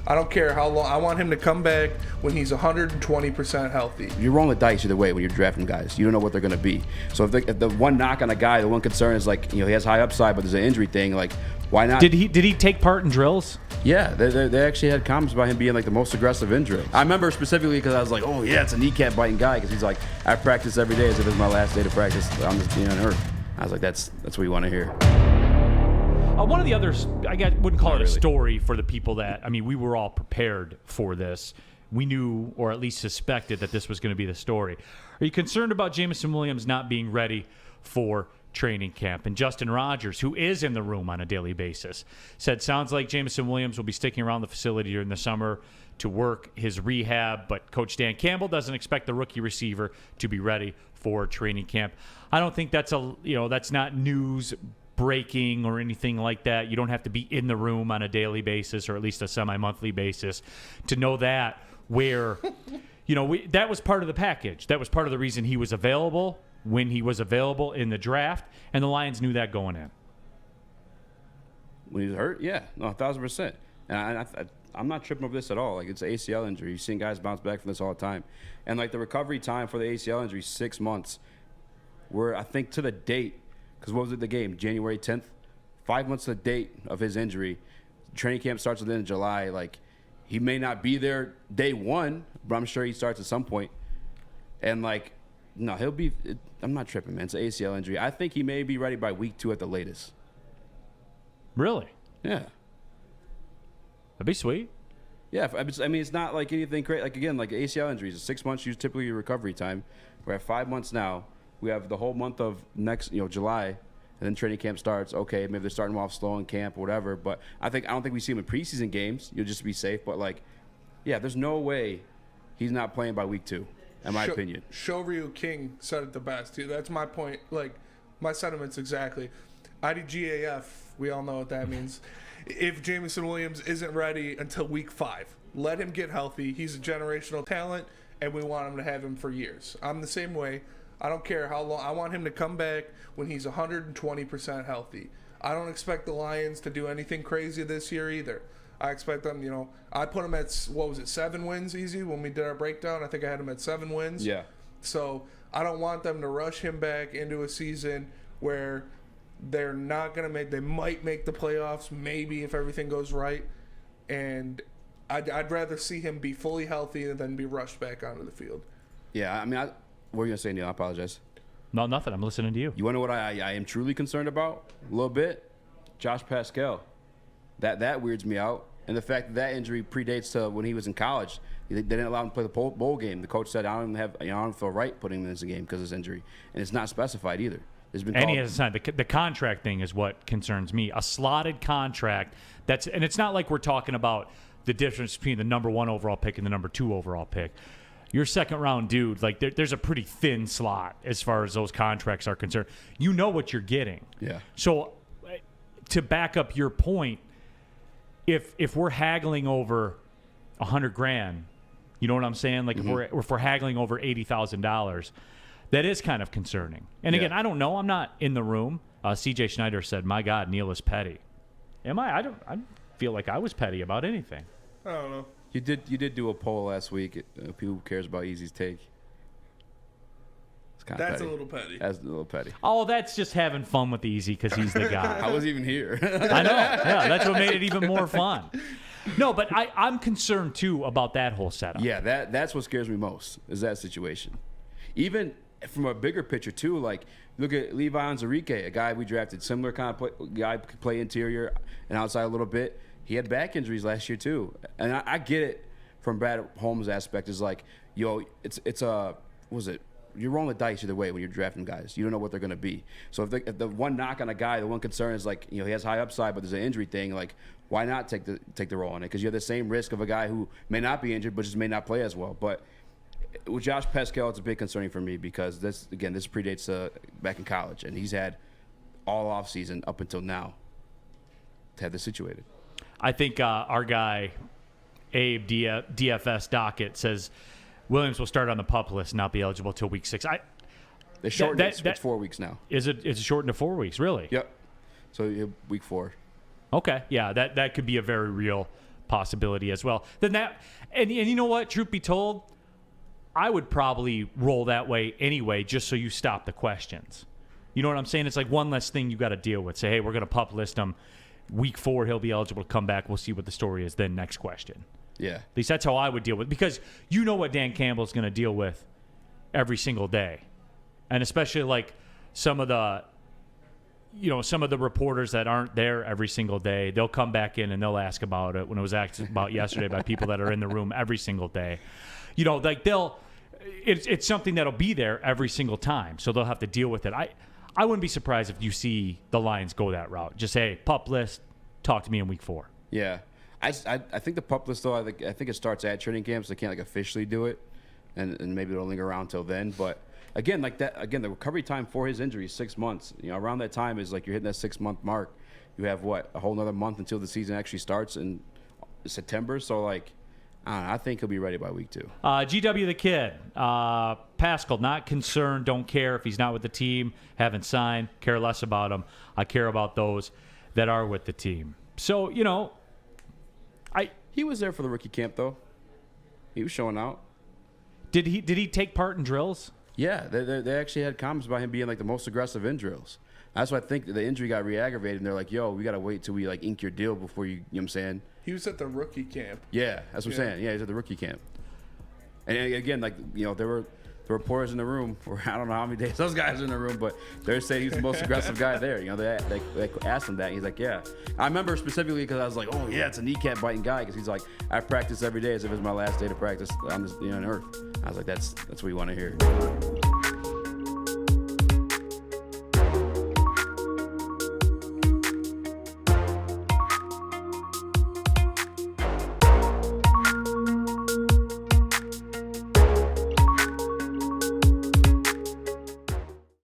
I don't care how long. I want him to come back when he's 120% healthy. You're rolling the dice either way when you're drafting guys. You don't know what they're going to be. So if the one knock on a guy, the one concern is like, he has high upside, but there's an injury thing. Like, why not? Did he take part in drills? Yeah, they actually had comments about him being like the most aggressive in drills. I remember specifically because I was like, oh yeah, it's a kneecap biting guy, because he's like, I practice every day as if it's my last day to practice on this being on earth. I was like, that's what you want to hear. One of the others, wouldn't call it a story for the people that, we were all prepared for this. We knew, or at least suspected, that this was going to be the story. Are you concerned about Jameson Williams not being ready for training camp? And Justin Rogers, who is in the room on a daily basis, said, sounds like Jameson Williams will be sticking around the facility during the summer to work his rehab, but Coach Dan Campbell doesn't expect the rookie receiver to be ready for training camp. I don't think that's that's not news breaking or anything like that. You don't have to be in the room on a daily basis, or at least a semi-monthly basis, to know that, where that was part of the package. That was part of the reason he was available when he was available in the draft, and the Lions knew that going in. When he was hurt, yeah, no, 1,000%. And I'm not tripping over this at all. Like, it's an ACL injury. You've seen guys bounce back from this all the time. And like, the recovery time for the ACL injury, 6 months. We're, I think, to the date, because what was it, the game? January 10th? 5 months to the date of his injury. Training camp starts at the end of July. Like, he may not be there day one, but I'm sure he starts at some point. And, like, no, he'll be – I'm not tripping, man. It's an ACL injury. I think he may be ready by week 2 at the latest. Really? Yeah. That'd be sweet. Yeah, it's not like anything crazy. Like, again, like ACL injuries, 6 months is typically your recovery time. We're at 5 months now. We have the whole month of next, July, and then training camp starts. Okay, maybe they're starting off slow in camp or whatever. But I don't think we see him in preseason games. You'll just be safe. But like, yeah, there's no way he's not playing by week 2, in my opinion. Shouryu King said it the best. That's my point. Like, my sentiments exactly. IDGAF, we all know what that means. If Jameson Williams isn't ready until week 5, let him get healthy. He's a generational talent, and we want him to have him for years. I'm the same way. I don't care how long. I want him to come back when he's 120% healthy. I don't expect the Lions to do anything crazy this year either. I expect them, I put him at, 7 wins easy when we did our breakdown. I think I had him at 7 wins. Yeah. So I don't want them to rush him back into a season where they're not going to they might make the playoffs, maybe, if everything goes right. And I'd rather see him be fully healthy than be rushed back onto the field. Yeah, what were you going to say, Neil? I apologize. No, nothing. I'm listening to you. You want to know what I am truly concerned about? A little bit? Josh Paschal. That weirds me out. And the fact that injury predates to when he was in college. They didn't allow him to play the bowl game. The coach said, I don't feel right putting him in this game because of his injury. And it's not specified either. And he has signed. The contract thing is what concerns me. A slotted contract. And it's not like we're talking about the difference between the number 1 overall pick and the number 2 overall pick. Your second round dude, like there's a pretty thin slot as far as those contracts are concerned. You know what you're getting. Yeah. So to back up your point, if we're haggling over $100,000, you know what I'm saying? Like if we're haggling over $80,000, that is kind of concerning. And again, I don't know. I'm not in the room. C.J. Schneider said, "My God, Neil is petty." Am I? I feel like I was petty about anything. I don't know. You did do a poll last week. Who cares about Easy's take? That's petty. A little petty. That's a little petty. Oh, that's just having fun with Easy because he's the guy. I wasn't even here. I know. Yeah, that's what made it even more fun. No, but I'm concerned too about that whole setup. Yeah, that's what scares me most is that situation. Even from a bigger picture too, like look at Levi Onwuzurike, a guy we drafted, similar kind of guy, could play interior and outside a little bit. He had back injuries last year too, and I get it from Brad Holmes' aspect. Is like, it's what was it? You're rolling the dice either way when you're drafting guys. You don't know what they're going to be. So if the one knock on a guy, the one concern is like, he has high upside, but there's an injury thing. Like, why not take the role on it? Because you have the same risk of a guy who may not be injured, but just may not play as well. But with Josh Paschal, it's a bit concerning for me because this predates back in college, and he's had all off season up until now to have this situated. I think our guy, Abe, DFS Docket, says Williams will start on the PUP list and not be eligible till week 6. They shortened it. It's 4 weeks now. Is it? It's shortened to 4 weeks, really? Yep. So week 4. Okay. Yeah, that could be a very real possibility as well. Then that, and you know what? Truth be told, I would probably roll that way anyway, just so you stop the questions. You know what I'm saying? It's like one less thing you got to deal with. Say, hey, we're going to pup list him. Week 4, he'll be eligible to come back. We'll see what the story is. Then next question. Yeah. At least that's how I would deal with it, because you know what Dan Campbell's going to deal with every single day. And especially like some of the reporters that aren't there every single day, they'll come back in and they'll ask about it when it was asked about yesterday by people that are in the room every single day. You know, like it's something that'll be there every single time. So they'll have to deal with it. I wouldn't be surprised if you see the Lions go that route. Just say, pup list, talk to me in week 4. Yeah. I think the pup list, though, I think it starts at training camp, so they can't like officially do it, and maybe it'll linger around till then. But again, the recovery time for his injury is 6 months. You know, around that time is like you're hitting that 6-month mark. You have a whole another month until the season actually starts in September. So like, I don't know, I think he'll be ready by week 2. GW the kid, Paschal, not concerned, don't care if he's not with the team, haven't signed, care less about him. I care about those that are with the team. So, you know, he was there for the rookie camp, though. He was showing out. Did he take part in drills? Yeah, they actually had comments about him being like the most aggressive in drills. That's why I think the injury got re-aggravated, and they're like, yo, we got to wait till we like ink your deal before you know what I'm saying? He was at the rookie camp. Yeah, that's what I'm saying. Yeah, he's at the rookie camp. And again, like, you know, there were the reporters in the room, or I don't know how many days those guys were in the room, but they're saying he's the most aggressive guy there. You know, they asked him that, and he's like, yeah. I remember specifically because I was like, oh, yeah, it's a kneecap biting guy, because he's like, I practice every day as if it's my last day to practice on this, on earth. I was like, that's what we want to hear.